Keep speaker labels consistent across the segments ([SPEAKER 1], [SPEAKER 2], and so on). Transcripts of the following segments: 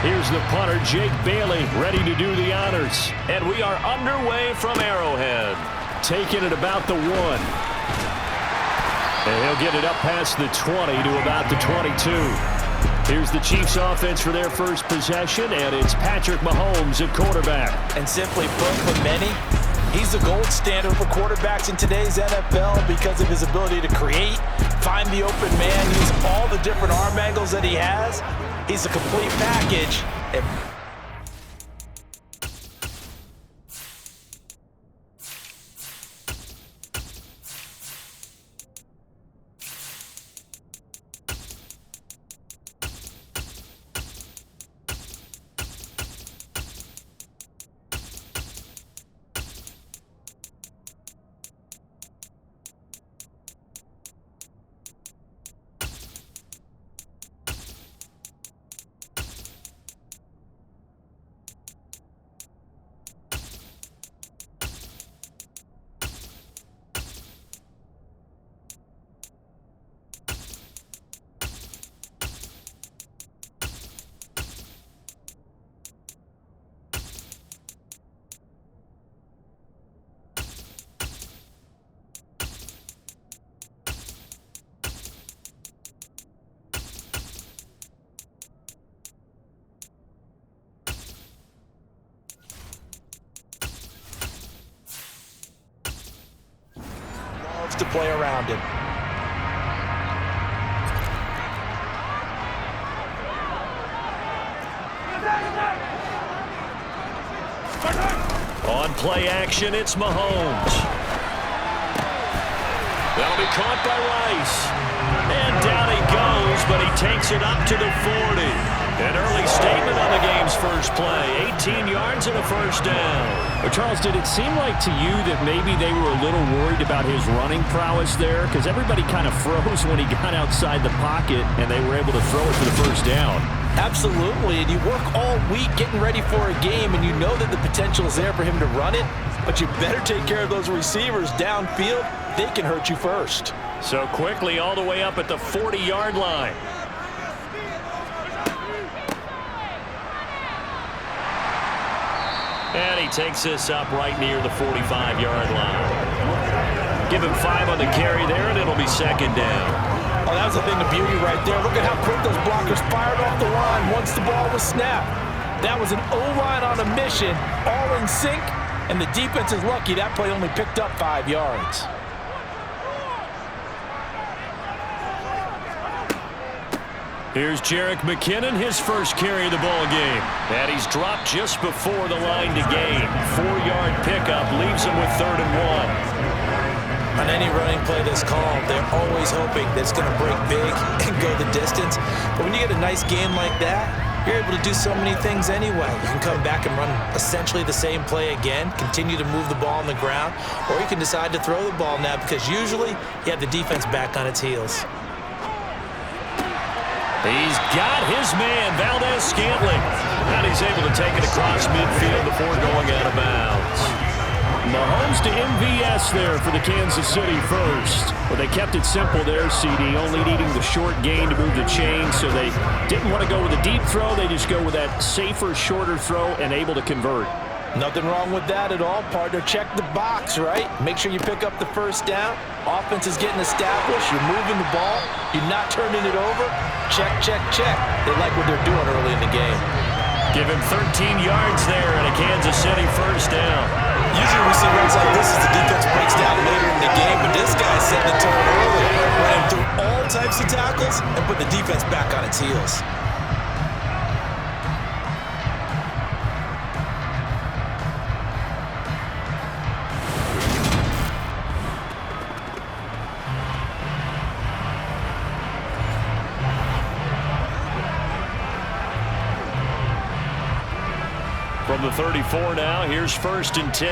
[SPEAKER 1] Here's the punter, Jake Bailey, ready to do the honors. And we are underway from Arrowhead. Taking it about the 1. And he'll get it up past the 20 to about the 22. Here's the Chiefs offense for their first possession, and it's Patrick Mahomes at quarterback.
[SPEAKER 2] And simply put, for many, he's the gold standard for quarterbacks in today's NFL because of his ability to create, find the open man, use all the different arm angles that he has. He's a complete package. To play around him.
[SPEAKER 1] On play action, it's Mahomes. That'll be caught by Rice. And down he goes, but he takes it up to the 40. An early statement on the game's first play. 18 yards and a first down.
[SPEAKER 3] Well, Charles, did it seem like to you that maybe they were a little worried about his running prowess there? Because everybody kind of froze when he got outside the pocket, and they were able to throw it for the first down.
[SPEAKER 2] Absolutely, and you work all week getting ready for a game, and you know that the potential is there for him to run it, but you better take care of those receivers downfield. They can hurt you first.
[SPEAKER 1] So quickly all the way up at the 40-yard line. And he takes this up right near the 45-yard line. Give him 5 on the carry there, and it'll be second down.
[SPEAKER 2] Oh, that was a thing of beauty right there. Look at how quick those blockers fired off the line once the ball was snapped. That was an O-line on a mission, all in sync, and the defense is lucky that play only picked up 5 yards.
[SPEAKER 1] Here's Jerick McKinnon, his first carry of the ball game. And he's dropped just before the line to gain. 4-yard pickup leaves him with 3rd and 1.
[SPEAKER 2] On any running play that's called, they're always hoping that it's going to break big and go the distance. But when you get a nice game like that, you're able to do so many things anyway. You can come back and run essentially the same play again, continue to move the ball on the ground, or you can decide to throw the ball now because usually you have the defense back on its heels.
[SPEAKER 1] He's got his man, Valdez-Scantling. And he's able to take it across midfield before going out of bounds.
[SPEAKER 3] Mahomes to MVS there for the Kansas City first. Well, they kept it simple there, CD, only needing the short gain to move the chain, so they didn't want to go with a deep throw. They just go with that safer, shorter throw and able to convert.
[SPEAKER 2] Nothing wrong with that at all, partner. Check the box, right? Make sure you pick up the first down. Offense is getting established. You're moving the ball. You're not turning it over. Check, check, check. They like what they're doing early in the game.
[SPEAKER 1] Give him 13 yards there and a Kansas City first down.
[SPEAKER 2] Usually we see runs like this as the defense breaks down later in the game, but this guy set the tone early, ran through all types of tackles, and put the defense back on its heels.
[SPEAKER 1] From the 34 now, here's 1st and 10.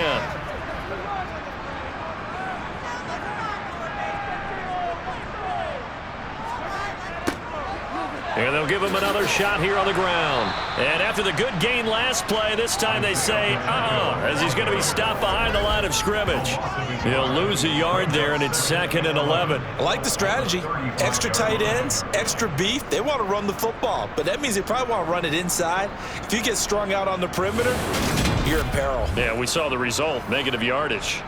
[SPEAKER 1] And they'll give him another shot here on the ground. And after the good gain last play, this time they say, as he's going to be stopped behind the line of scrimmage. He'll lose a yard there, and it's 2nd and 11.
[SPEAKER 2] I like the strategy. Extra tight ends, extra beef. They want to run the football, but that means they probably want to run it inside. If you get strung out on the perimeter, you're in peril.
[SPEAKER 1] Yeah, we saw the result, negative yardage.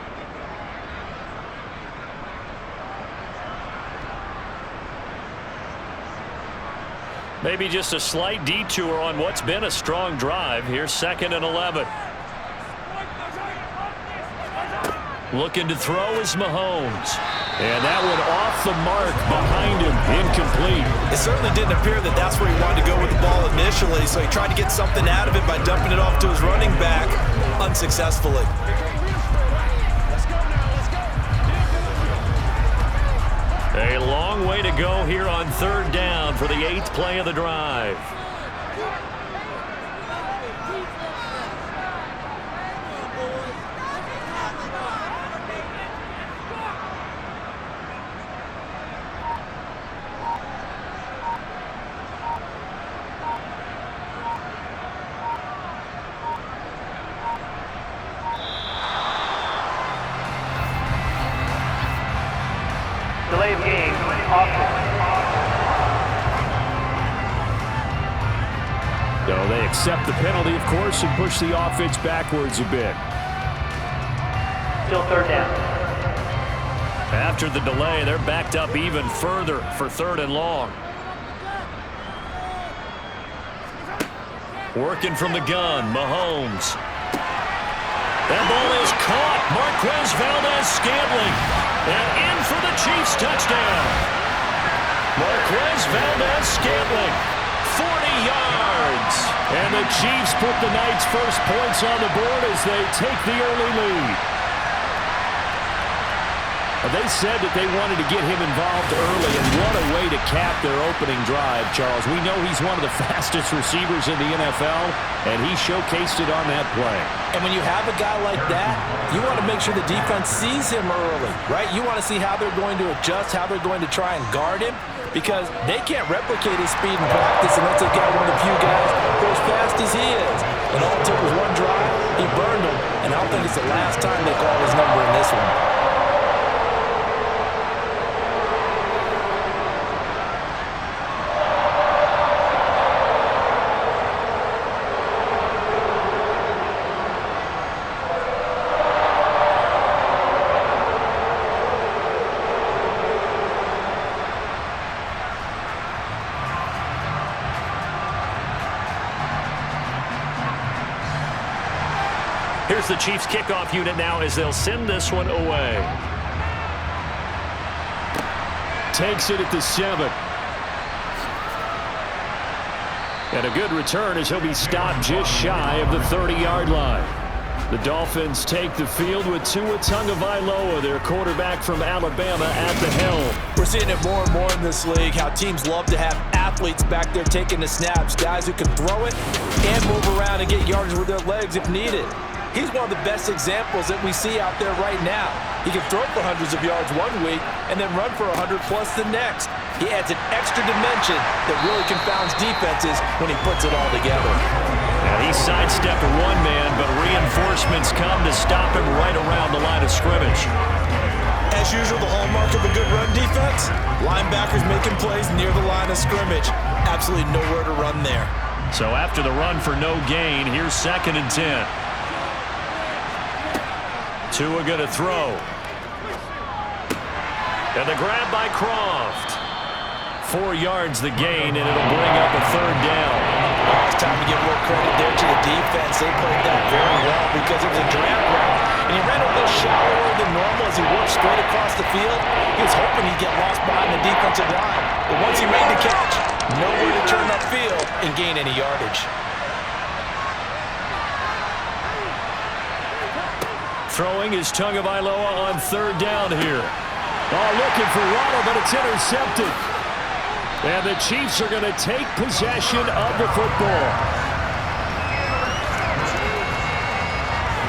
[SPEAKER 1] Maybe just a slight detour on what's been a strong drive. Here's 2nd and 11. Looking to throw is Mahomes. And that one off the mark behind him, incomplete.
[SPEAKER 2] It certainly didn't appear that that's where he wanted to go with the ball initially, so he tried to get something out of it by dumping it off to his running back unsuccessfully.
[SPEAKER 1] A long way to go here on 3rd down for the 8th play of the drive.
[SPEAKER 4] Delay of game, offense.
[SPEAKER 3] So they accept the penalty, of course, and push the offense backwards a bit.
[SPEAKER 4] Still 3rd down.
[SPEAKER 1] After the delay, they're backed up even further for 3rd and long. Working from the gun, Mahomes. That ball is caught. Marquez Valdez-Scantling. And in for the Chiefs touchdown. Marquez Valdez-Scantling, 40 yards. And the Chiefs put the Knights' first points on the board as they take the early lead. They said that they wanted to get him involved early, and what a way to cap their opening drive, Charles. We know he's one of the fastest receivers in the NFL, and he showcased it on that play.
[SPEAKER 2] And when you have a guy like that, you want to make sure the defense sees him early, right? You want to see how they're going to adjust, how they're going to try and guard him, because they can't replicate his speed in practice unless they've got one of the few guys who are as fast as he is. And all it took was one drive, he burned him, and I don't think it's the last time they call his number in this one.
[SPEAKER 1] Here's the Chiefs kickoff unit now as they'll send this one away.
[SPEAKER 3] Takes it at the 7. And a good return as he'll be stopped just shy of the 30-yard line. The Dolphins take the field with Tua Tagovailoa, their quarterback from Alabama, at the helm.
[SPEAKER 2] We're seeing it more and more in this league, how teams love to have athletes back there taking the snaps, guys who can throw it and move around and get yardage with their legs if needed. He's one of the best examples that we see out there right now. He can throw for hundreds of yards one week and then run for 100+ the next. He adds an extra dimension that really confounds defenses when he puts it all together.
[SPEAKER 1] Now he sidestepped one man, but reinforcements come to stop him right around the line of scrimmage.
[SPEAKER 2] As usual, the hallmark of a good run defense, linebackers making plays near the line of scrimmage. Absolutely nowhere to run there.
[SPEAKER 1] So after the run for no gain, here's 2nd and 10. Tua going to throw. And the grab by Croft. 4 yards the gain, and it'll bring up a 3rd down.
[SPEAKER 2] It's time to give a little credit there to the defense. They played that very well because it was a draft route. And he ran a little shallower than normal as he worked straight across the field. He was hoping he'd get lost behind the defensive line. But once he made the catch, nowhere to turn upfield and gain any yardage.
[SPEAKER 1] Throwing is Tagovailoa on 3rd down here. Oh, looking for Waddle, but it's intercepted. And the Chiefs are going to take possession of the football.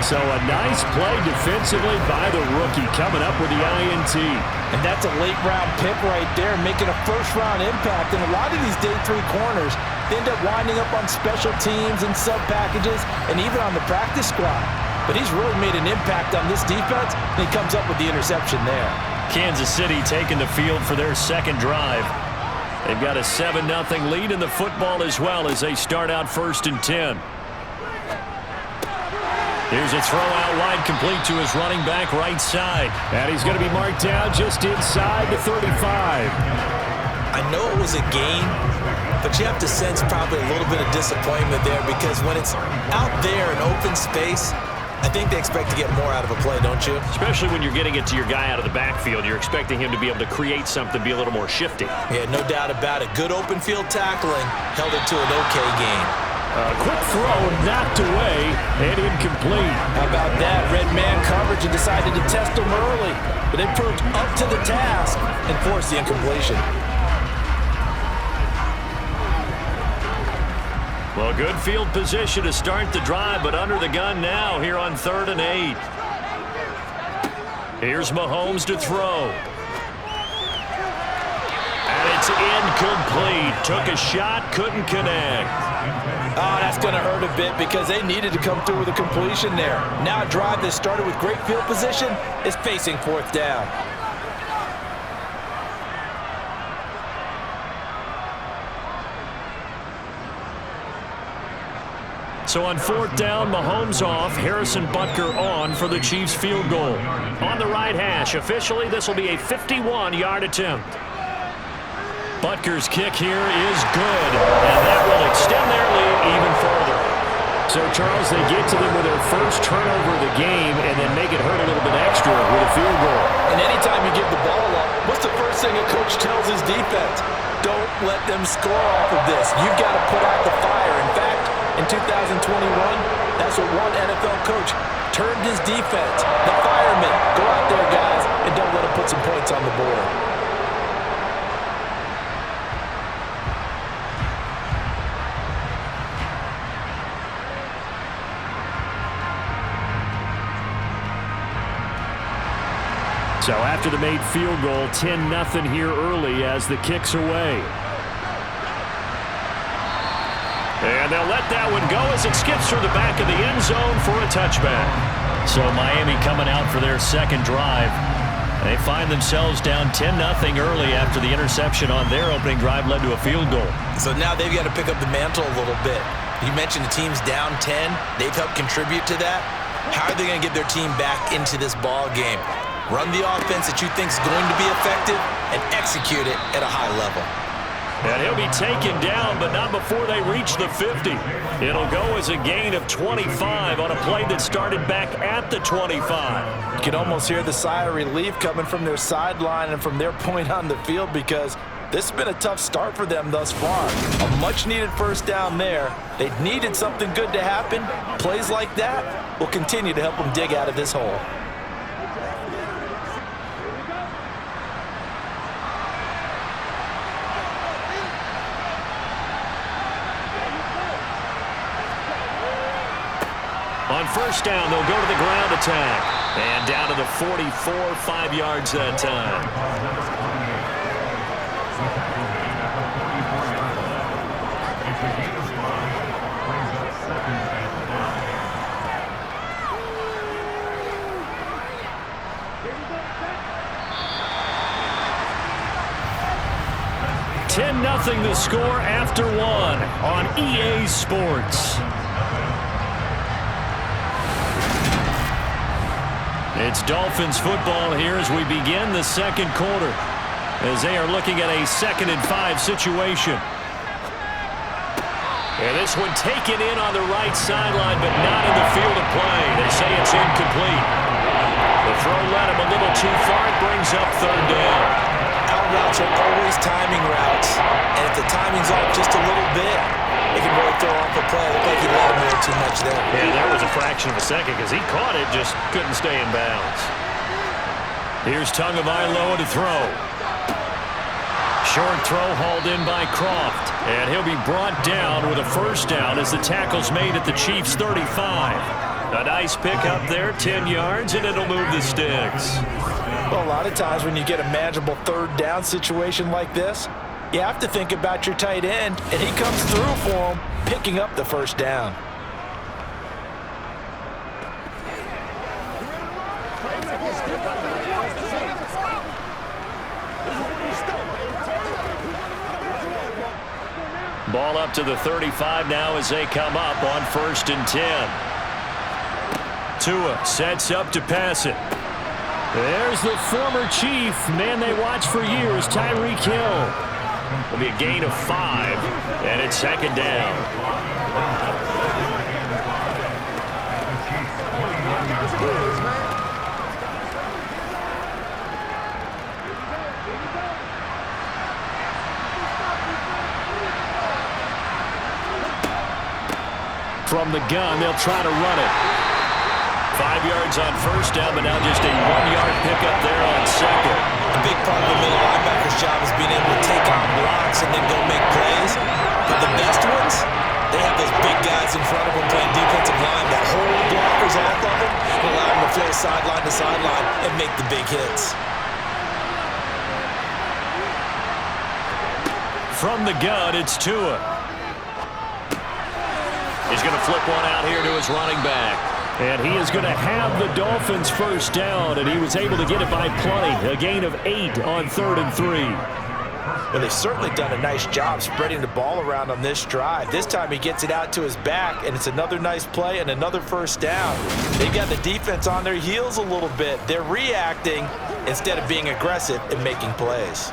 [SPEAKER 3] So a nice play defensively by the rookie coming up with the INT.
[SPEAKER 2] And that's a late-round pick right there, making a first-round impact. And a lot of these day 3 corners, they end up winding up on special teams and sub-packages and even on the practice squad. But he's really made an impact on this defense, and he comes up with the interception there.
[SPEAKER 1] Kansas City taking the field for their second drive. They've got a 7-0 lead in the football as well as they start out 1st and 10. Here's a throw out wide, complete to his running back right side.
[SPEAKER 3] And he's going to be marked down just inside the 35.
[SPEAKER 2] I know it was a gain, but you have to sense probably a little bit of disappointment there because when it's out there in open space, I think they expect to get more out of a play, don't you?
[SPEAKER 1] Especially when you're getting it to your guy out of the backfield. You're expecting him to be able to create something, be a little more shifty.
[SPEAKER 2] Yeah, no doubt about it. Good open field tackling held it to an okay gain.
[SPEAKER 3] A quick throw knocked away and incomplete.
[SPEAKER 2] How about that? Red man coverage and decided to test him early. But they proved up to the task and forced the incompletion.
[SPEAKER 1] Well, good field position to start the drive, but under the gun now here on 3rd and 8. Here's Mahomes to throw. And it's incomplete. Took a shot, couldn't connect.
[SPEAKER 2] Oh, that's going to hurt a bit because they needed to come through with a completion there. Now a drive that started with great field position is facing 4th down.
[SPEAKER 1] So on 4th down, Mahomes off, Harrison Butker on for the Chiefs field goal. On the right hash, officially this will be a 51-yard attempt. Butker's kick here is good, and that will extend their lead even further.
[SPEAKER 3] So, Charles, they get to them with their first turnover of the game and then make it hurt a little bit extra with a field goal.
[SPEAKER 2] And anytime you give the ball up, what's the first thing a coach tells his defense? Don't let them score off of this. You've got to put out the fire. In fact, in 2021, that's what one NFL coach termed his defense. The firemen. Go out there, guys, and don't let them put some points on the board.
[SPEAKER 3] So after the made field goal, 10-0 here early as the kick's away.
[SPEAKER 1] And they'll let that one go as it skips through the back of the end zone for a touchback. So Miami coming out for their second drive. They find themselves down 10-0 early after the interception on their opening drive led to a field goal.
[SPEAKER 2] So now they've got to pick up the mantle a little bit. You mentioned the team's down 10. They've helped contribute to that. How are they going to get their team back into this ball game? Run the offense that you think is going to be effective and execute it at a high level.
[SPEAKER 1] And he'll be taken down, but not before they reach the 50. It'll go as a gain of 25 on a play that started back at the 25.
[SPEAKER 2] You can almost hear the sigh of relief coming from their sideline and from their point on the field because this has been a tough start for them thus far. A much-needed first down there. They needed something good to happen. Plays like that will continue to help them dig out of this hole.
[SPEAKER 1] On first down, they'll go to the ground attack. And down to the 44, 5 yards that time. $10-0 the score after one on EA Sports. It's Dolphins football here as we begin the second quarter, as they are looking at a 2nd and 5 situation. And this one taken in on the right sideline, but not in the field of play. They say it's incomplete. The throw led him a little too far. It brings up 3rd down.
[SPEAKER 2] Out routes are always timing routes, and if the timing's off just a little bit, it can really throw off a play. Looked like he let him there too much there.
[SPEAKER 1] Yeah, there was a fraction of a second because he caught it, just couldn't stay in bounds. Here's Tagovailoa to throw. Short throw hauled in by Croft, and he'll be brought down with a first down as the tackle's made at the Chiefs' 35. A nice pickup there, 10 yards, and it'll move the sticks.
[SPEAKER 2] Well, a lot of times when you get a manageable third down situation like this, you have to think about your tight end, and he comes through for him, picking up the first down.
[SPEAKER 1] Ball up to the 35 now as they come up on 1st and 10. Tua sets up to pass it.
[SPEAKER 3] There's the former Chief, man they watched for years, Tyreek Hill.
[SPEAKER 1] It'll be a gain of 5, and it's 2nd down.
[SPEAKER 3] From the gun, they'll try to run it.
[SPEAKER 1] 5 yards on 1st down, but now just a 1-yard pickup there on 2nd.
[SPEAKER 2] A big part of the middle linebacker's job is being able to take on blocks and then go make plays. But the best ones, they have those big guys in front of them playing defensive line that hold blockers off of them and allow them to flow sideline to sideline and make the big hits.
[SPEAKER 1] From the gun, it's Tua. He's going to flip one out here to his running back.
[SPEAKER 3] And he is going to have the Dolphins first down, and he was able to get it by plenty. A gain of 8 on 3rd and 3.
[SPEAKER 2] Well, they've certainly done a nice job spreading the ball around on this drive. This time he gets it out to his back, and it's another nice play and another first down. They've got the defense on their heels a little bit. They're reacting instead of being aggressive and making plays.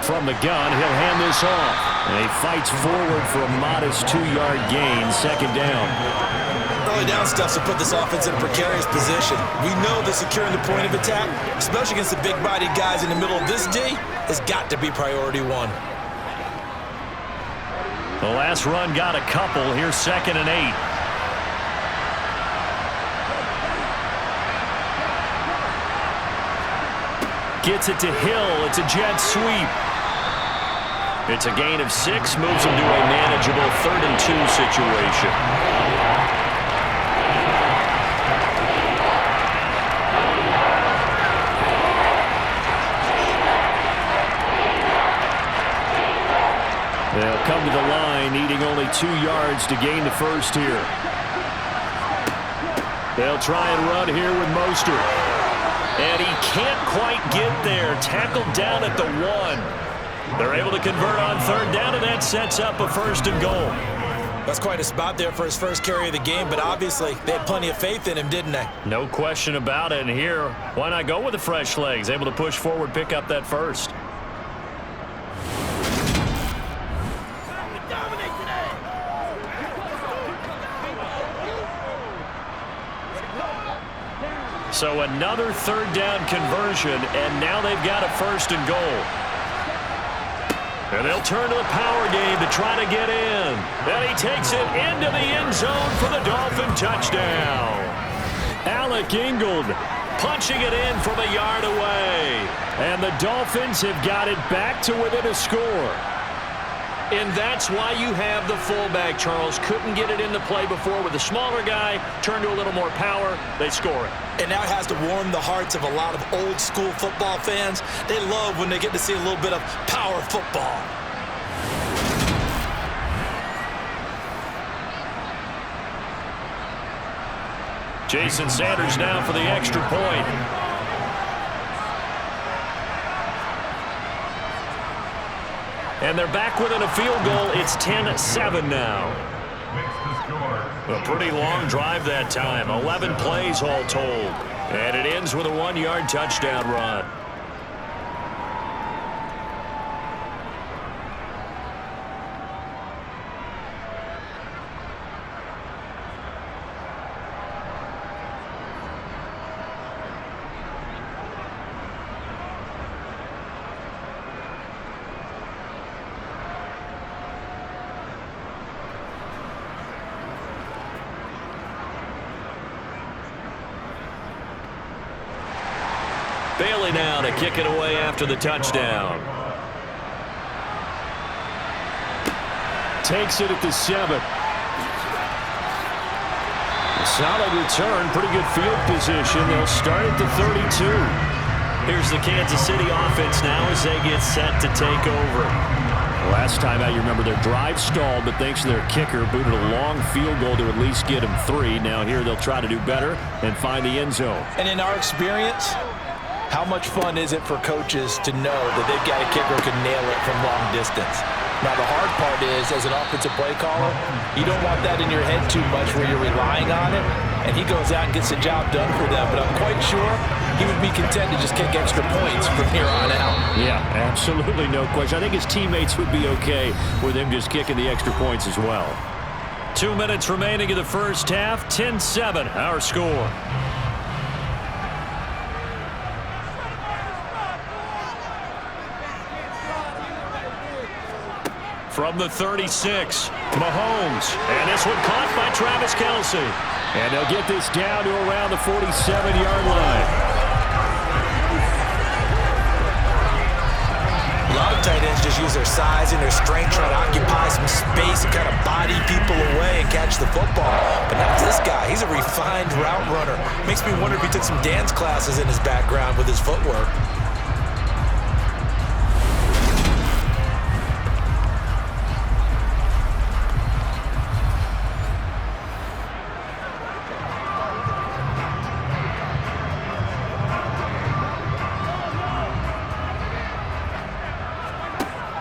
[SPEAKER 3] From the gun, he'll hand this off. And he fights forward for a modest 2-yard gain, 2nd down.
[SPEAKER 2] Early down stuff to put this offense in a precarious position. We know that securing the point of attack, especially against the big-bodied guys in the middle of this D, has got to be priority 1.
[SPEAKER 1] The last run got a couple. Here's 2nd and 8.
[SPEAKER 3] Gets it to Hill. It's a jet sweep.
[SPEAKER 1] It's a gain of 6, moves him to a manageable 3rd and 2 situation.
[SPEAKER 3] They'll come to the line, needing only 2 yards to gain the first here. They'll try and run here with Mostert.
[SPEAKER 1] And he can't quite get there. Tackled down at the 1. They're able to convert on 3rd down, and that sets up a 1st and goal.
[SPEAKER 2] That's quite a spot there for his first carry of the game, but obviously they had plenty of faith in him, didn't they?
[SPEAKER 1] No question about it. And here, why not go with the fresh legs? Able to push forward, pick up that 1st. So another 3rd down conversion, and now they've got a 1st and goal. And they'll turn to the power game to try to get in. And he takes it into the end zone for the Dolphin touchdown.
[SPEAKER 3] Alec Ingold
[SPEAKER 1] Punching it in from a yard away.
[SPEAKER 3] And the Dolphins have got it back to within a score.
[SPEAKER 1] And that's why you have the fullback, Charles. Couldn't get it into play before with the smaller guy. Turned to a little more power. They score it.
[SPEAKER 2] And now it has to warm the hearts of a lot of old-school football fans. They love when they get to see a little bit of power football.
[SPEAKER 1] Jason Sanders now for the extra point. And they're back within a field goal. It's 10-7 now. A pretty long drive that time. 11 plays all told. And it ends with a 1-yard touchdown run. Bailey now to kick it away after the touchdown.
[SPEAKER 3] Takes it at the 7. A solid return, pretty good field position. They'll start at the 32.
[SPEAKER 1] Here's the Kansas City offense now as they get set to take over.
[SPEAKER 3] Last time out, you remember their drive stalled, but thanks to their kicker, booted a long field goal to at least get them 3. Now here they'll try to do better and find the end zone.
[SPEAKER 2] And in our experience, how much fun is it for coaches to know that they've got a kicker who can nail it from long distance? Now, the hard part is, as an offensive play caller, you don't want that in your head too much where you're relying on it, and he goes out and gets the job done for them. But I'm quite sure he would be content to just kick extra points from here on out.
[SPEAKER 3] Yeah, absolutely no question. I think his teammates would be okay with him just kicking the extra points as well.
[SPEAKER 1] 2 minutes remaining in the first half. 10-7, our score. From the 36, Mahomes. And this one caught by Travis Kelce.
[SPEAKER 3] And they'll get this down to around the 47-yard line.
[SPEAKER 2] A lot of tight ends just use their size and their strength, try to occupy some space and kind of body people away and catch the football. But not this guy. He's a refined route runner. Makes me wonder if he took some dance classes in his background with his footwork.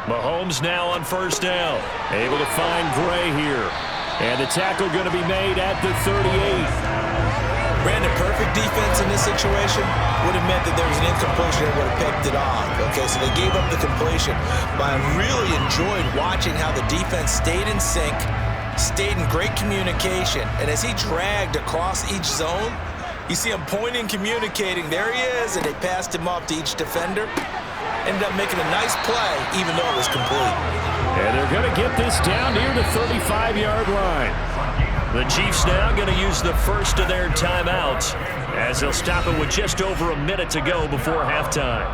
[SPEAKER 1] Mahomes now on first down.
[SPEAKER 3] Able to find Gray here. And the tackle going to be made at the 38.
[SPEAKER 2] Brandon, perfect defense in this situation would have meant that there was an incompletion and would have picked it off. Okay, so they gave up the completion. But I really enjoyed watching how the defense stayed in sync, stayed in great communication. And as he dragged across each zone, you see him pointing, communicating. There he is, and they passed him off to each defender. Ended up making a nice play, even though it was complete.
[SPEAKER 3] And they're going to get this down near the 35-yard line.
[SPEAKER 1] The Chiefs now going to use the first of their timeouts as they'll stop it with just over a minute to go before halftime.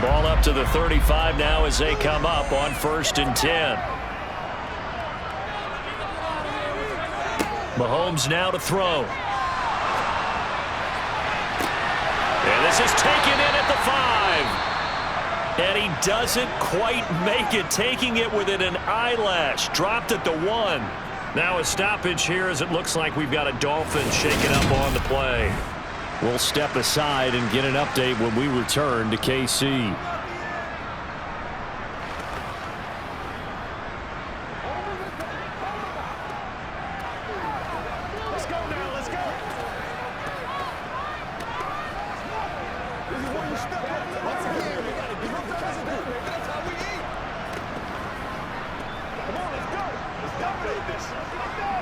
[SPEAKER 1] Ball up to the 35 now as they come up on 1st and 10. Mahomes now to throw. And this is taken in at the 5. And he doesn't quite make it, taking it within an eyelash. Dropped at the 1. Now a stoppage here as it looks like we've got a Dolphins shaking up on the play.
[SPEAKER 3] We'll step aside and get an update when we return to KC.
[SPEAKER 5] Let's go now, let's go. This is what we step up. Once again, we got to give up the residue. That's how we eat. Come on, let's go. Let's dominate this. Let's go.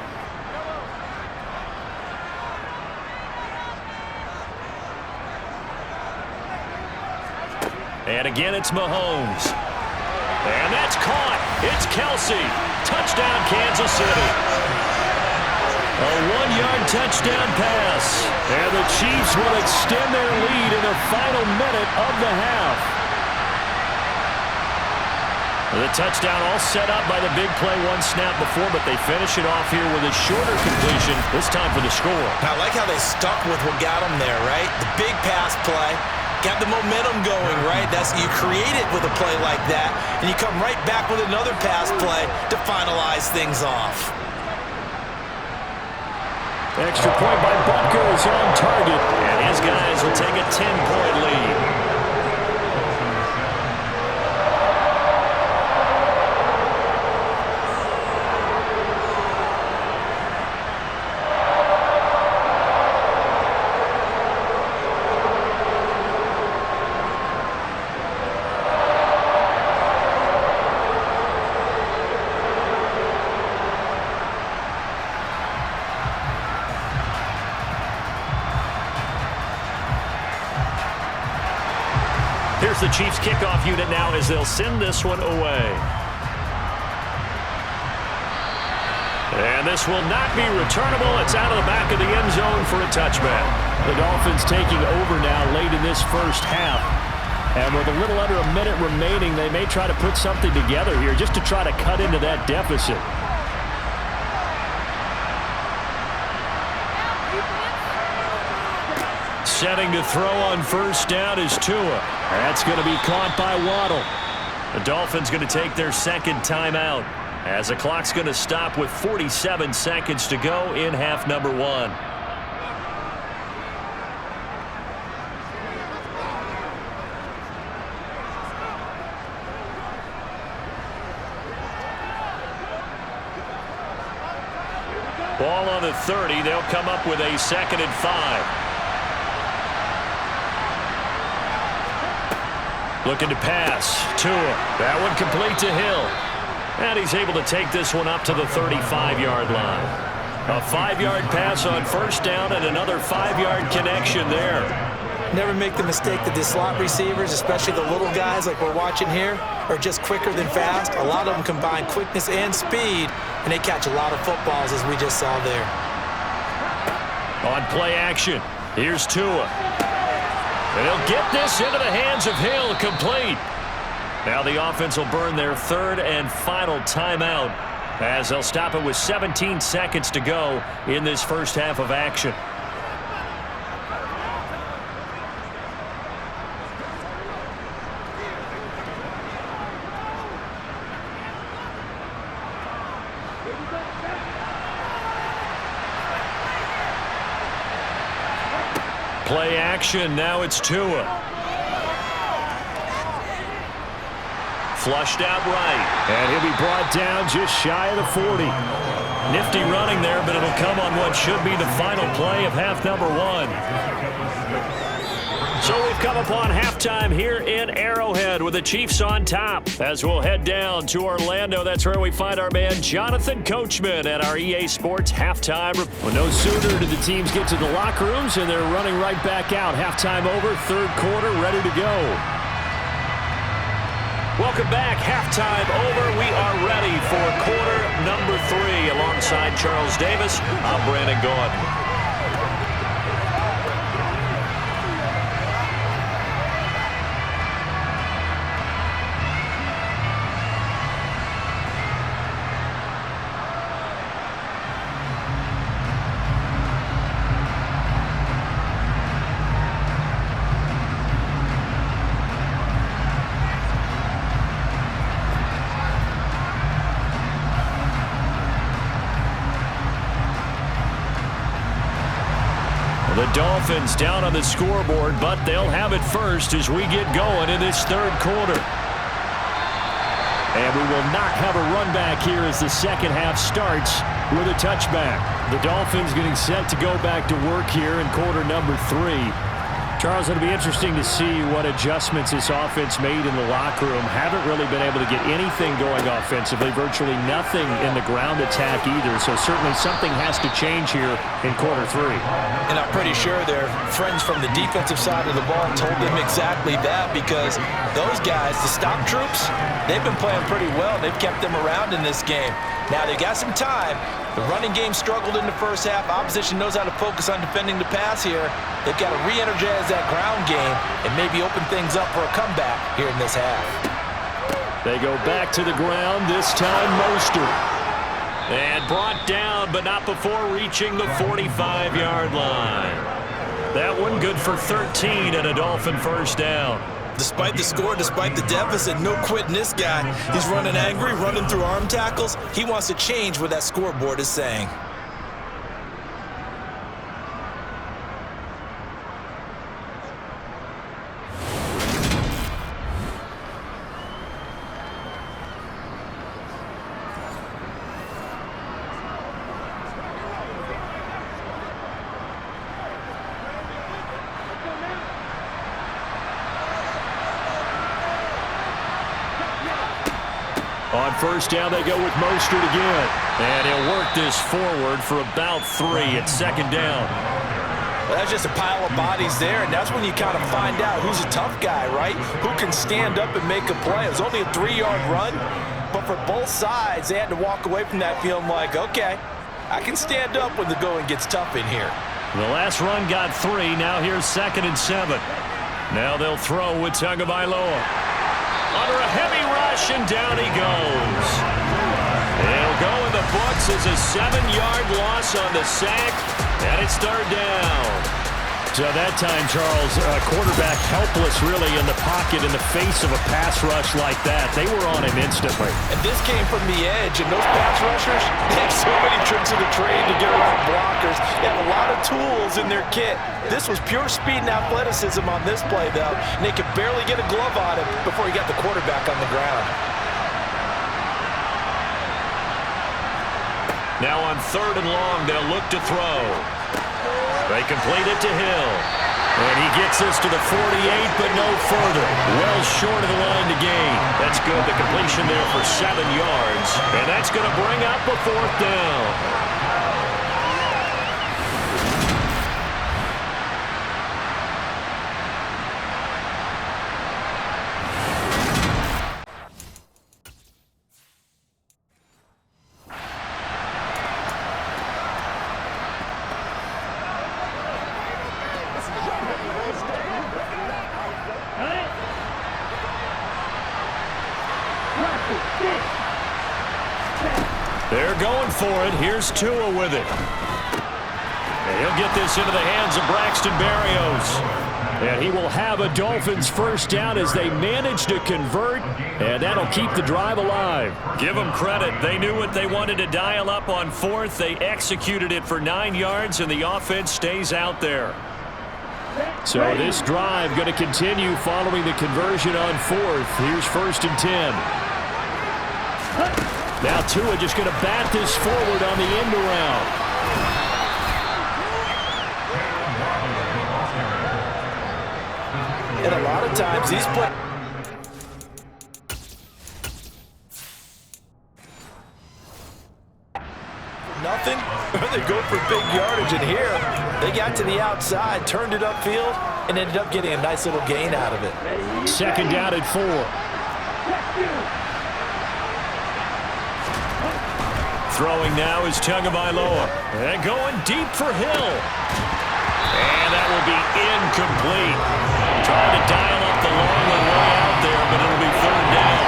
[SPEAKER 1] And again, it's Mahomes. And that's caught. It's Kelce. Touchdown, Kansas City. A 1-yard touchdown pass.
[SPEAKER 3] And the Chiefs will extend their lead in the final minute of the half.
[SPEAKER 1] The touchdown all set up by the big play one snap before, but they finish it off here with a shorter completion, this time for the score.
[SPEAKER 2] I like how they stuck with what got them there, right? The big pass play. Got the momentum going, right? You create it with a play like that, and you come right back with another pass play to finalize things off.
[SPEAKER 3] Extra point by Butker is on target.
[SPEAKER 1] And his guys will take a 10-point lead. the Chiefs kickoff unit now as they'll send this one away. And this will not be returnable. It's out of the back of the end zone for a touchback.
[SPEAKER 3] The Dolphins taking over now late in this first half. And with a little under a minute remaining, they may try to put something together here just to try to cut into that deficit.
[SPEAKER 1] Setting to throw on first down is Tua. That's going to be caught by Waddle. The Dolphins going to take their second timeout as the clock's going to stop with 47 seconds to go in half number one. Ball on the 30. They'll come up with a 2nd and 5. Looking to pass. Tua. That one complete to Hill. And he's able to take this one up to the 35-yard line. A 5-yard pass on first down and another 5-yard connection there.
[SPEAKER 2] Never make the mistake that the slot receivers, especially the little guys like we're watching here, are just quicker than fast. A lot of them combine quickness and speed, and they catch a lot of footballs as we just saw there.
[SPEAKER 1] On play action, here's Tua. And he'll get this into the hands of Hill, complete. Now the offense will burn their 3rd and final timeout as they'll stop it with 17 seconds to go in this first half of action. Play action, now it's Tua. Flushed out right.
[SPEAKER 3] And he'll be brought down just shy of the 40.
[SPEAKER 1] Nifty running there, but it'll come on what should be the final play of half number one. So we've come upon halftime here in Arrowhead with the Chiefs on top. As we'll head down to Orlando, that's where we find our man Jonathan Coachman at our EA Sports halftime.
[SPEAKER 3] Well, no sooner did the teams get to the locker rooms, and they're running right back out. Halftime over, 3rd quarter, ready to go.
[SPEAKER 1] Welcome back. Halftime over. We are ready for quarter number 3. Alongside Charles Davis, I'm Brandon Gaudin. The Dolphins down on the scoreboard, but they'll have it first as we get going in this 3rd quarter.
[SPEAKER 3] And we will not have a run back here as the second half starts with a touchback. The Dolphins getting set to go back to work here in quarter number 3. Charles, it'll be interesting to see what adjustments this offense made in the locker room. Haven't really been able to get anything going offensively, virtually nothing in the ground attack either. So certainly something has to change here in quarter 3.
[SPEAKER 2] And I'm pretty sure their friends from the defensive side of the ball told them exactly that, because those guys, the stop troops, they've been playing pretty well. They've kept them around in this game. Now they've got some time. The running game struggled in the first half. Opposition knows how to focus on defending the pass here. They've got to re-energize that ground game and maybe open things up for a comeback here in this half.
[SPEAKER 3] They go back to the ground, this time Mostert.
[SPEAKER 1] And brought down, but not before reaching the 45-yard line. That one good for 13 and a Dolphin first down.
[SPEAKER 2] Despite the score, despite the deficit, no quitting this guy. He's running angry, running through arm tackles. He wants to change what that scoreboard is saying.
[SPEAKER 1] On first down, they go with Mostert again. And he'll work this forward for about 3 at 2nd down.
[SPEAKER 2] Well, that's just a pile of bodies there, and that's when you kind of find out who's a tough guy, right? Who can stand up and make a play. It was only a 3-yard run, but for both sides, they had to walk away from that feeling like, okay, I can stand up when the going gets tough in here.
[SPEAKER 1] The last run got 3. Now here's 2nd and 7. Now they'll throw with Tagovailoa. Under a heavy rush, and down he goes. He'll go in the books as a 7-yard loss on the sack, and it's 3rd down.
[SPEAKER 3] So that time, Charles, quarterback helpless really in the pocket in the face of a pass rush like that. They were on him instantly.
[SPEAKER 2] And this came from the edge, and those pass rushers, they have so many tricks of the trade to get around blockers. They have a lot of tools in their kit. This was pure speed and athleticism on this play, though, and they could barely get a glove on him before he got the quarterback on the ground.
[SPEAKER 1] Now on 3rd and long, they'll look to throw. They complete it to Hill. And he gets this to the 48, but no further. Well short of the line to gain. That's good. The completion there for 7 yards. And that's going to bring up a 4th down. They're going for it. Here's Tua with it. And he'll get this into the hands of Braxton Berrios. And he will have a Dolphins 1st down as they manage to convert, and that'll keep the drive alive. Give them credit. They knew what they wanted to dial up on 4th. They executed it for 9 yards, and the offense stays out there.
[SPEAKER 3] So this drive going to continue following the conversion on 4th. Here's 1st and 10. Now Tua just going to bat this forward on the end around.
[SPEAKER 2] And a lot of times these plays. Nothing, they go for big yardage, and here they got to the outside, turned it upfield, and ended up getting a nice little gain out of it.
[SPEAKER 3] 2nd down at 4.
[SPEAKER 1] Throwing now is Tagovailoa. And going deep for Hill. And that will be incomplete. Trying to dial up the long one way out there, but it'll be 3rd down.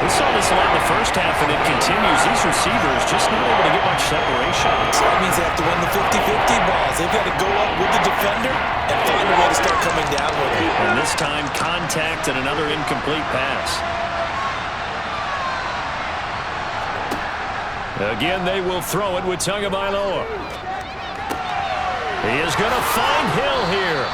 [SPEAKER 1] We saw this a lot in the first half, and it continues. These receivers just not able to get much separation.
[SPEAKER 2] So that means they have to win the 50-50 balls. They've got to go up with the defender and find a way to start coming down with it.
[SPEAKER 1] And this time, contact and another incomplete pass. Again, they will throw it with Tagovailoa. He is going to find Hill here.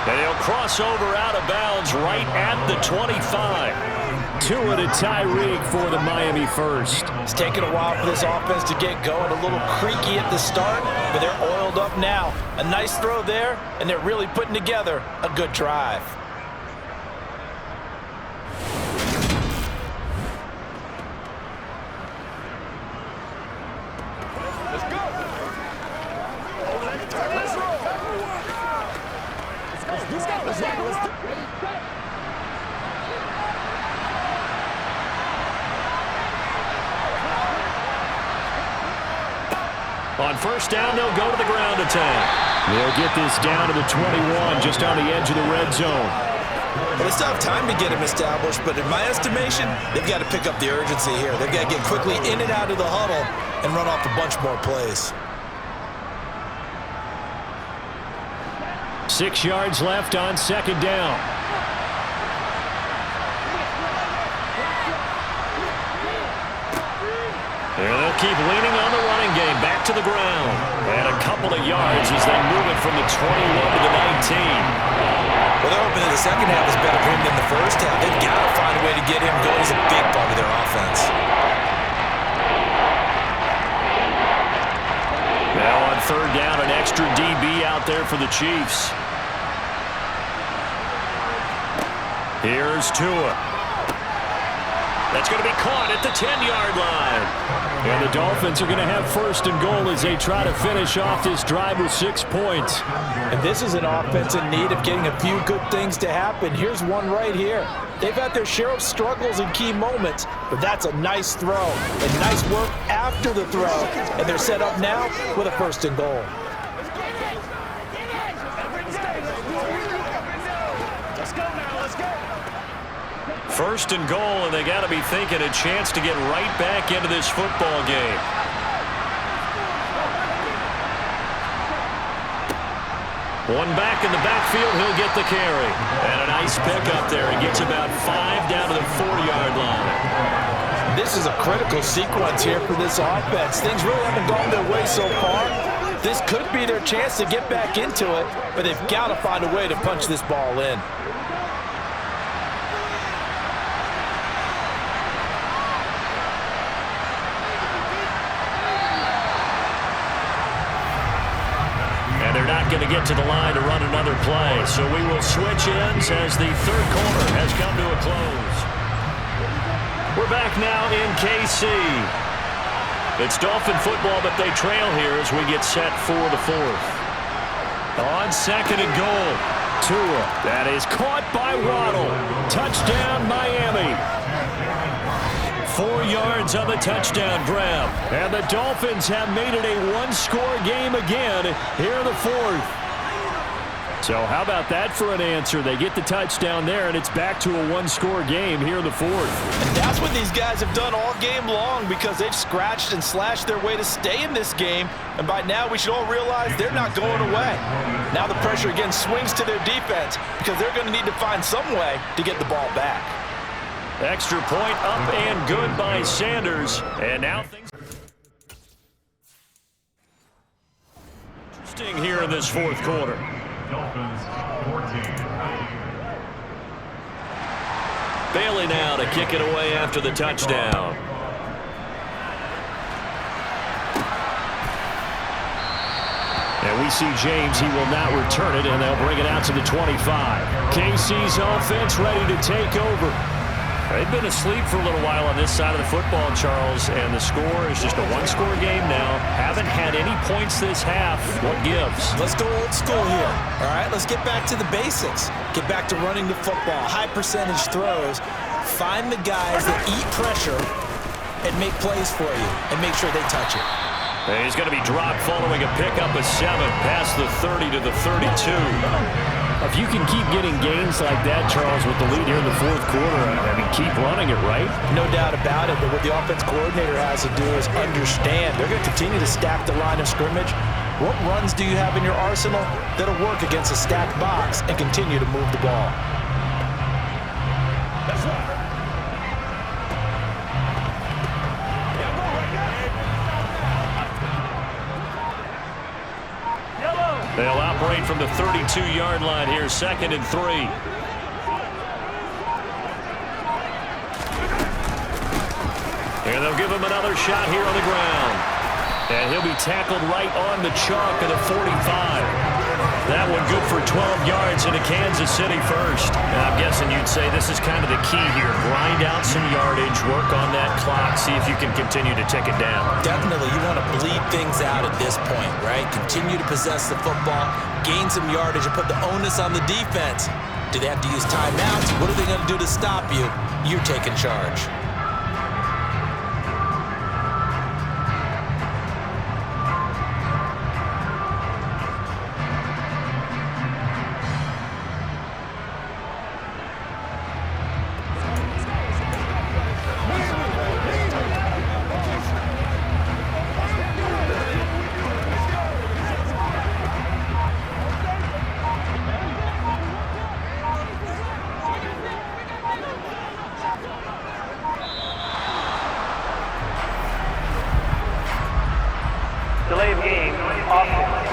[SPEAKER 1] And he'll cross over out of bounds right at the 25.
[SPEAKER 3] Tua to Tyreek for the Miami 1st.
[SPEAKER 2] It's taken a while for this offense to get going. A little creaky at the start, but they're oiled up now. A nice throw there, and they're really putting together a good drive.
[SPEAKER 1] On 1st down, they'll go to the ground attack.
[SPEAKER 3] They'll get this down to the 21, just on the edge of the red zone.
[SPEAKER 2] Well, they still have time to get him established, but in my estimation, they've got to pick up the urgency here. They've got to get quickly in and out of the huddle and run off a bunch more plays.
[SPEAKER 3] 6 yards left on 2nd down.
[SPEAKER 1] And they'll keep leaning on the running game, back to the ground. And a couple of yards as they move it from the 21 to the 19.
[SPEAKER 2] Well, they're hoping that the second half is better for him than the first half. They've got to find a way to get him going. He's a big part of their offense.
[SPEAKER 1] Now on 3rd down, an extra DB out there for the Chiefs. Here's Tua. That's going to be caught at the 10-yard line.
[SPEAKER 3] And the Dolphins are going to have first and goal as they try to finish off this drive with 6 points.
[SPEAKER 2] And this is an offense in need of getting a few good things to happen. Here's one right here. They've had their share of struggles in key moments, but that's a nice throw and nice work after the throw. And they're set up now with a first and goal.
[SPEAKER 1] First and goal, and they got to be thinking a chance to get right back into this football game. One back in the backfield, he'll get the carry. And a nice pickup there. He gets about 5 down to the 4-yard line.
[SPEAKER 2] This is a critical sequence here for this offense. Things really haven't gone their way so far. This could be their chance to get back into it, but they've got to find a way to punch this ball in.
[SPEAKER 1] They're not going to get to the line to run another play, so we will switch ends as the third quarter has come to a close. We're back now in KC. It's Dolphin football, but they trail here as we get set for the fourth. On second and goal, Tua. That is caught by Waddle. Touchdown, Miami. 4 yards on the touchdown grab. And the Dolphins have made it a one-score game again here in the fourth.
[SPEAKER 3] So how about that for an answer? They get the touchdown there, and it's back to a one-score game here in the fourth.
[SPEAKER 2] And that's what these guys have done all game long because they've scratched and slashed their way to stay in this game. And by now, we should all realize they're not going away. Now the pressure again swings to their defense because they're going to need to find some way to get the ball back.
[SPEAKER 1] Extra point up and good by Sanders. And now things interesting here in this fourth quarter.
[SPEAKER 6] Dolphins 14.
[SPEAKER 1] Bailey now to kick it away after the touchdown.
[SPEAKER 3] And we see James. He will not return it, and they'll bring it out to the 25. KC's offense ready to take over.
[SPEAKER 1] They've been asleep for a little while on this side of the football, Charles, and the score is just a one-score game now. Haven't had any points this half. What gives?
[SPEAKER 2] Let's go old school here, all right? Let's get back to the basics. Get back to running the football, high-percentage throws. Find the guys that eat pressure and make plays for you and make sure they touch it.
[SPEAKER 1] And he's going to be dropped following a pickup of 7 past the 30 to the 32.
[SPEAKER 3] If you can keep getting gains like that, Charles, with the lead here in the fourth quarter, I mean, keep running it, right?
[SPEAKER 2] No doubt about it, but what the offense coordinator has to do is understand. They're going to continue to stack the line of scrimmage. What runs do you have in your arsenal that'll work against a stacked box and continue to move the ball?
[SPEAKER 5] That's right.
[SPEAKER 1] They'll operate from the 32-yard line here, 2nd and 3. And they'll give him another shot here on the ground. And he'll be tackled right on the chalk of the 45. That one good for 12 yards into Kansas City first. And I'm guessing you'd say this is kind of the key here. Grind out some yardage, work on that clock, see if you can continue to tick it down.
[SPEAKER 2] Definitely, you want to bleed things out at this point, right? Continue to possess the football, gain some yardage, and put the onus on the defense. Do they have to use timeouts? What are they going to do to stop you? You're taking charge.
[SPEAKER 4] Delay of game, offense.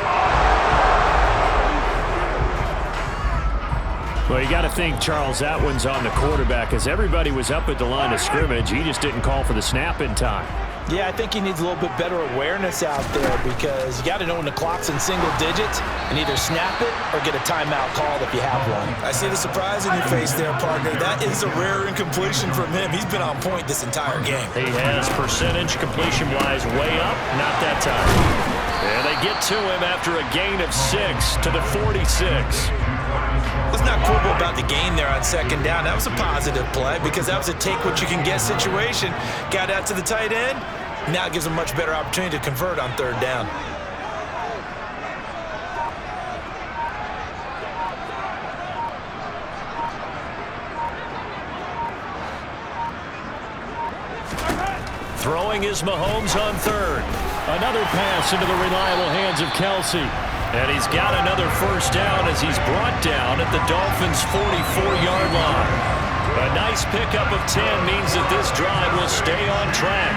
[SPEAKER 3] Well, you got to think, Charles, that one's on the quarterback, as everybody was up at the line of scrimmage. He just didn't call for the snap in time.
[SPEAKER 2] Yeah, I think he needs a little bit better awareness out there because you got to know when the clock's in single digits and either snap it or get a timeout called if you have one. I see the surprise in your face there, partner. That is a rare incompletion from him. He's been on point this entire game.
[SPEAKER 1] He has percentage completion-wise way up, not that time. And they get to him after a gain of 6 to the 46.
[SPEAKER 2] Let's not quibble about the gain there on second down. That was a positive play because that was a take-what-you-can-get situation. Got out to the tight end. Now it gives them a much better opportunity to convert on third down.
[SPEAKER 1] Throwing is Mahomes on third. Another pass into the reliable hands of Kelsey. And he's got another first down as he's brought down at the Dolphins' 44-yard line. A nice pickup of 10 means that this drive will stay on track.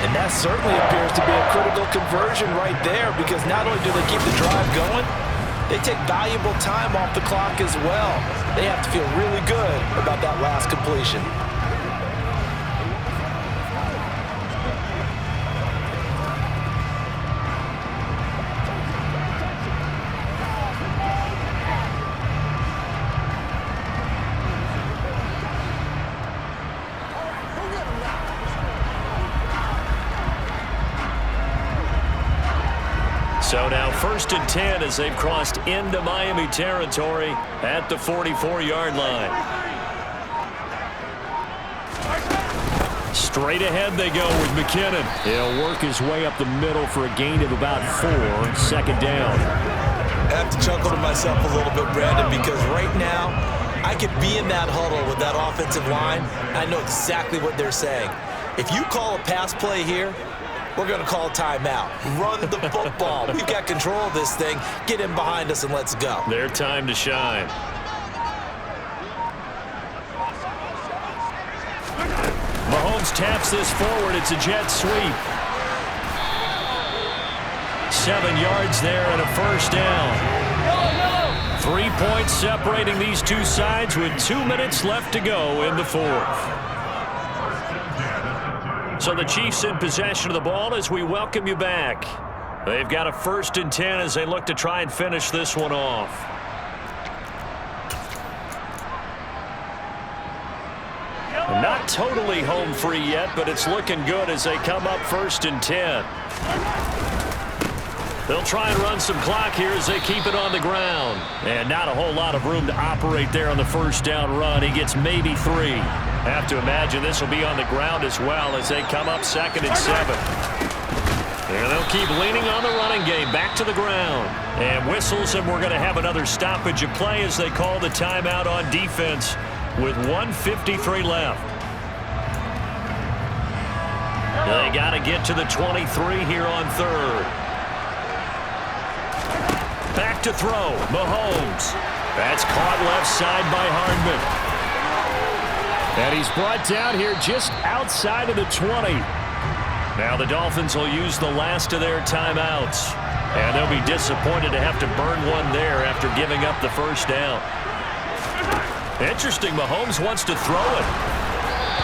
[SPEAKER 2] And that certainly appears to be a critical conversion right there because not only do they keep the drive going, they take valuable time off the clock as well. They have to feel really good about that last completion.
[SPEAKER 1] So now 1st and 10 as they've crossed into Miami territory at the 44-yard line. Straight ahead they go with McKinnon. He'll work his way up the middle for a gain of about 4, second down.
[SPEAKER 2] I have to chuckle to myself a little bit, Brandon, because right now I could be in that huddle with that offensive line. I know exactly what they're saying. If you call a pass play here, we're going to call a timeout. Run the football. We've got control of this thing. Get in behind us and let's go.
[SPEAKER 1] Their time to shine. Mahomes taps this forward. It's a jet sweep. 7 yards there and a first down. 3 points separating these two sides with 2 minutes left to go in the fourth. So the Chiefs in possession of the ball as we welcome you back. They've got a 1st and 10 as they look to try and finish this one off. Not totally home free yet, but it's looking good as they come up 1st and 10. They'll try and run some clock here as they keep it on the ground. And not a whole lot of room to operate there on the first down run. He gets maybe 3. Have to imagine this will be on the ground as well as they come up 2nd and 7. And they'll keep leaning on the running game back to the ground. And whistles, and we're going to have another stoppage of play as they call the timeout on defense with 1:53 left. They got to get to the 23 here on third. Back to throw, Mahomes. That's caught left side by Hardman. And he's brought down here just outside of the 20. Now the Dolphins will use the last of their timeouts. And they'll be disappointed to have to burn one there after giving up the first down. Interesting, Mahomes wants to throw it.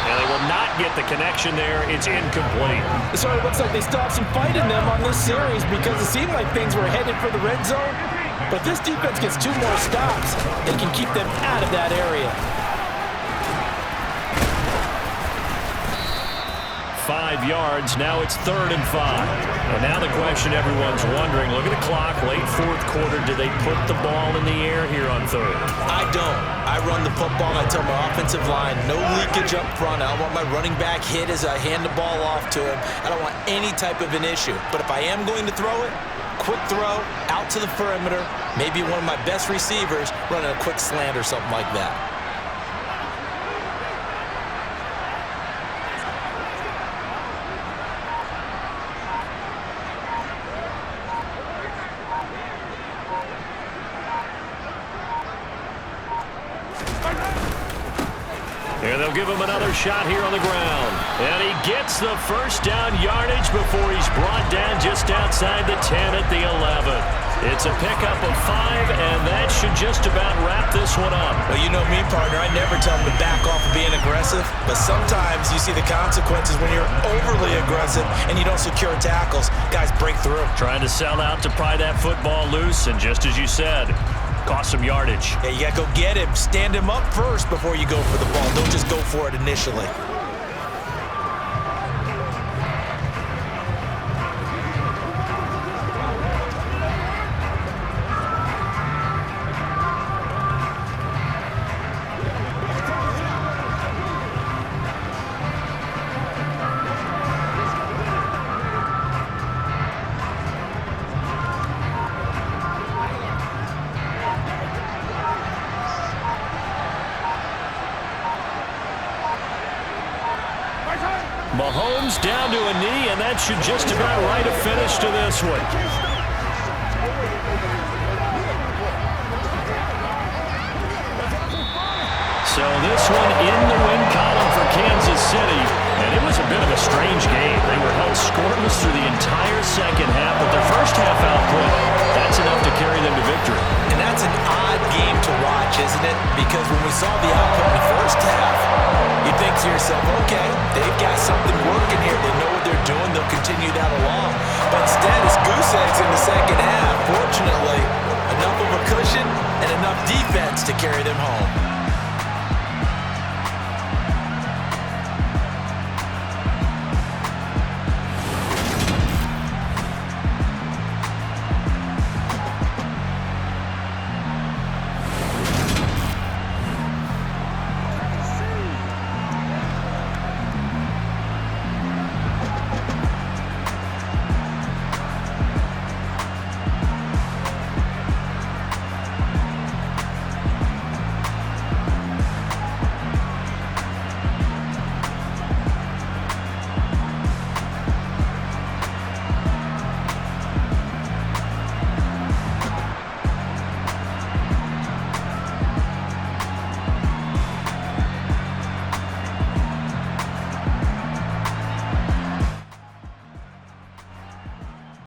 [SPEAKER 1] And they will not get the connection there. It's incomplete.
[SPEAKER 2] So it looks like they still have some fight in them on this series because it seemed like things were headed for the red zone. But this defense gets 2 more stops. They can keep them out of that area.
[SPEAKER 1] 5 yards. Now it's 3rd and 5. And now the question everyone's wondering, look at the clock, late 4th quarter. Do they put the ball in the air here on 3rd?
[SPEAKER 2] I don't. I run the football. I tell my offensive line, no leakage up front. I don't want my running back hit as I hand the ball off to him. I don't want any type of an issue. But if I am going to throw it, quick throw, out to the perimeter, maybe one of my best receivers running a quick slant or something like that.
[SPEAKER 1] And they'll give him another shot here on the ground. And he gets the first down yardage before he's brought down just outside the 10 at the 11. It's a pickup of 5, and that should just about wrap this one up.
[SPEAKER 2] Well, you know me, partner. I never tell them to back off of being aggressive, but sometimes you see the consequences when you're overly aggressive and you don't secure tackles. Guys break through.
[SPEAKER 1] Trying to sell out to pry that football loose, and just as you said, cost some yardage.
[SPEAKER 2] Yeah, you got to go get him. Stand him up first before you go for the ball. Don't just go for it initially.
[SPEAKER 1] Mahomes down to a knee, and that should just about write a finish to this one. So this one in the win column for Kansas City, and it was a bit of a strange game. They were held scoreless through the entire second half, but their first half output, that's enough to carry them to victory.
[SPEAKER 2] And that's an odd game to watch, isn't it? Because when we saw the output in the first half, you think to yourself, okay, they've got something working here. They know what they're doing. They'll continue that along. But instead, it's goose eggs in the second half. Fortunately, enough of a cushion and enough defense to carry them home.